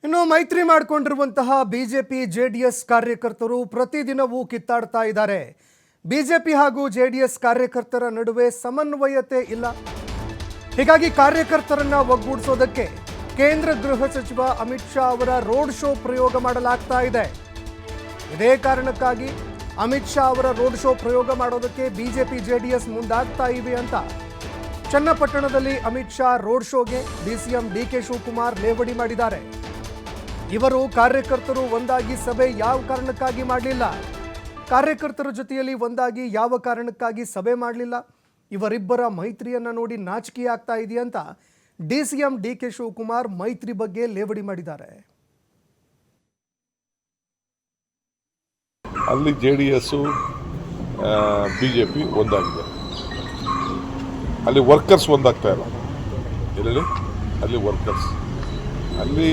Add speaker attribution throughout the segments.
Speaker 1: ಇನ್ನು ಮೈತ್ರಿ ಮಾಡಿಕೊಂಡಿರುವಂತಹ BJP JDS ಕಾರ್ಯಕರ್ತರು ಪ್ರತಿದಿನವೂ ಕಿತ್ತಾಡ್ತಾ ಇದ್ದಾರೆ. ಬಿಜೆಪಿ ಹಾಗೂ ಜೆಡಿಎಸ್ ಕಾರ್ಯಕರ್ತರ ನಡುವೆ ಸಮನ್ವಯತೆ ಇಲ್ಲ. ಹೀಗಾಗಿ ಕಾರ್ಯಕರ್ತರನ್ನ ಒಗ್ಗೂಡಿಸೋದಕ್ಕೆ ಕೇಂದ್ರ ಗೃಹ ಸಚಿವ ಅಮಿತ್ ಶಾ ಅವರ ರೋಡ್ ಶೋ ಪ್ರಯೋಗ ಮಾಡಲಾಗ್ತಾ ಇದೆ. ಇದೇ ಕಾರಣಕ್ಕಾಗಿ ಅಮಿತ್ ಶಾ ಅವರ ರೋಡ್ ಶೋ ಪ್ರಯೋಗ ಮಾಡೋದಕ್ಕೆ ಬಿಜೆಪಿ ಜೆಡಿಎಸ್ ಮುಂದಾಗ್ತಾ ಇವೆ ಅಂತ ಚನ್ನಪಟ್ಟಣದಲ್ಲಿ ಅಮಿತ್ ಶಾ ರೋಡ್ ಶೋಗೆ ಡಿಸಿಎಂ ಡಿಕೆ ಶಿವಕುಮಾರ್ ಲೇವಡಿ ಮಾಡಿದ್ದಾರೆ. ಇವರು ಕಾರ್ಯಕರ್ತರು ಒಂದಾಗಿ ಸಭೆ ಯಾವ ಕಾರಣಕ್ಕಾಗಿ ಮಾಡಲಿಲ್ಲ, ಕಾರ್ಯಕರ್ತರ ಜೊತೆಯಲ್ಲಿ ಒಂದಾಗಿ ಯಾವ ಕಾರಣಕ್ಕಾಗಿ ಸಭೆ ಮಾಡಲಿಲ್ಲ, ಇವರಿಬ್ಬರ ಮೈತ್ರಿಯನ್ನ ನೋಡಿ ನಾಚಿಕೆ ಆಗ್ತಾ ಇದೆಯಂತ ಡಿಸಿಎಂ ಡಿಕೆ ಶಿವಕುಮಾರ್ ಮೈತ್ರಿ ಬಗ್ಗೆ ಲೇವಡಿ ಮಾಡಿದ್ದಾರೆ.
Speaker 2: ಅಲ್ಲಿ ಜೆಡಿಎಸ್ ಬಿಜೆಪಿ ಒಂದಾಗಿದೆ, ಅಲ್ಲಿ ವರ್ಕರ್ಸ್ ಒಂದಾಗ್ತಾ ಇಲ್ಲ. ಎಲ್ಲೆಲ್ಲಿ ಅಲ್ಲಿ ವರ್ಕರ್ಸ್, ಅಲ್ಲಿ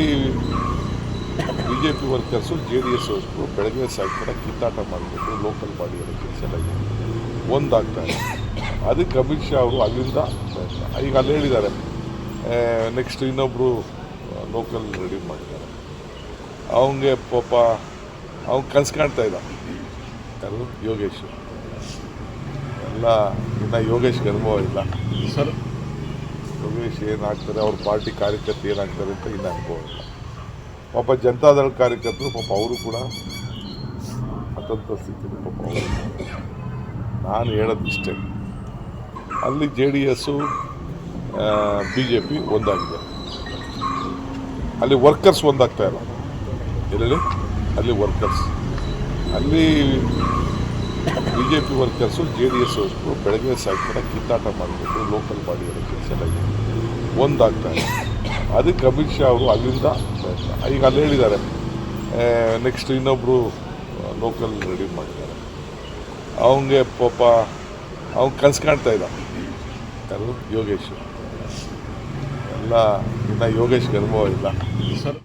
Speaker 2: ಬಿಜೆಪಿ ವರ್ಕರ್ಸು ಜೆಡಿಎಸ್ ವರ್ಕರು ಬೆಳಗ್ಗೆ ಸಾಯಂಕಾಲ ಕಿತ್ತಾಟ ಮಾಡಿಬಿಟ್ಟು ಲೋಕಲ್ ಬಾಡಿ ಎಲೆಕ್ಷನ್ಸ್ ಎಲ್ಲ ಒಂದಾಗ್ತಾ ಇಲ್ಲ. ಅದಕ್ಕೆ ಅಮಿತ್ ಶಾ ಅವರು ಅಲ್ಲಿಂದ ಈಗ ಅಲ್ಲಿ ಹೇಳಿದ್ದಾರೆ, ನೆಕ್ಸ್ಟ್ ಇನ್ನೊಬ್ಬರು ಲೋಕಲ್ ರೆಡಿ ಮಾಡಿದ್ದಾರೆ. ಅವನಿಗೆ ಪಾಪ ಅವ್ನು ಕನಸು ಕಾಣ್ತಾ ಇದ್ದ, ಯಾರು ಯೋಗೇಶ್ ಎಲ್ಲ. ಇನ್ನು ಯೋಗೇಶ್ಗೆ ಅನುಭವ ಇಲ್ಲ ಸರ್. ಯೋಗೇಶ್ ಏನಾಗ್ತಾರೆ, ಅವ್ರ ಪಾರ್ಟಿ ಕಾರ್ಯಕರ್ತರು ಏನಾಗ್ತಾರೆ ಅಂತ ಇನ್ನೂ ಅನುಭವ ಇಲ್ಲ. ಪಾಪ ಜನತಾದಳ ಕಾರ್ಯಕರ್ತರು ಪಾಪ ಅವರು ಕೂಡ ಅತಂತ್ರ ಸ್ಥಿತಿಯಲ್ಲಿ ಪಾಪ ಅವರು. ನಾನು ಹೇಳೋದಿಷ್ಟೇ, ಅಲ್ಲಿ ಜೆ ಡಿ ಎಸ್ಸು ಬಿಜೆಪಿ ಒಂದಾಗಿದೆ, ಅಲ್ಲಿ ವರ್ಕರ್ಸ್ ಒಂದಾಗ್ತಾ ಇಲ್ಲ. ಎಲ್ಲೆಲ್ಲಿ ಅಲ್ಲಿ ವರ್ಕರ್ಸ್, ಅಲ್ಲಿ ಬಿಜೆಪಿ ವರ್ಕರ್ಸು ಜೆಡಿಎಸ್ ವರ್ಕರು ಬೆಳಗ್ಗೆ ಸಾಯಂಕಾಲ ಕಿತ್ತಾಟ ಮಾಡಿಬಿಟ್ಟು ಲೋಕಲ್ ಬಾಡಿ ಎಲೆಕ್ಷನ್ಸ್ ಎಲ್ಲ ಒಂದಾಗ್ತಾ ಇಲ್ಲ. ಅದಕ್ಕೆ ಅಮಿತ್ ಶಾ ಅವರು ಅಲ್ಲಿಂದ ಈಗ ಅಲ್ಲಿ ಹೇಳಿದ್ದಾರೆ, ನೆಕ್ಸ್ಟ್ ಇನ್ನೊಬ್ಬರು ಲೋಕಲ್ ರೆಡಿ ಮಾಡಿದ್ದಾರೆ. ಅವನಿಗೆ ಪಾಪ ಅವ್ನು ಕನಸು ಕಾಣ್ತಾ ಇದ್ದ, ಯಾರು ಯೋಗೇಶ್ ಎಲ್ಲ. ಇನ್ನು ಯೋಗೇಶ್ಗೆ ಅನುಭವ ಇಲ್ಲ ಸರ್.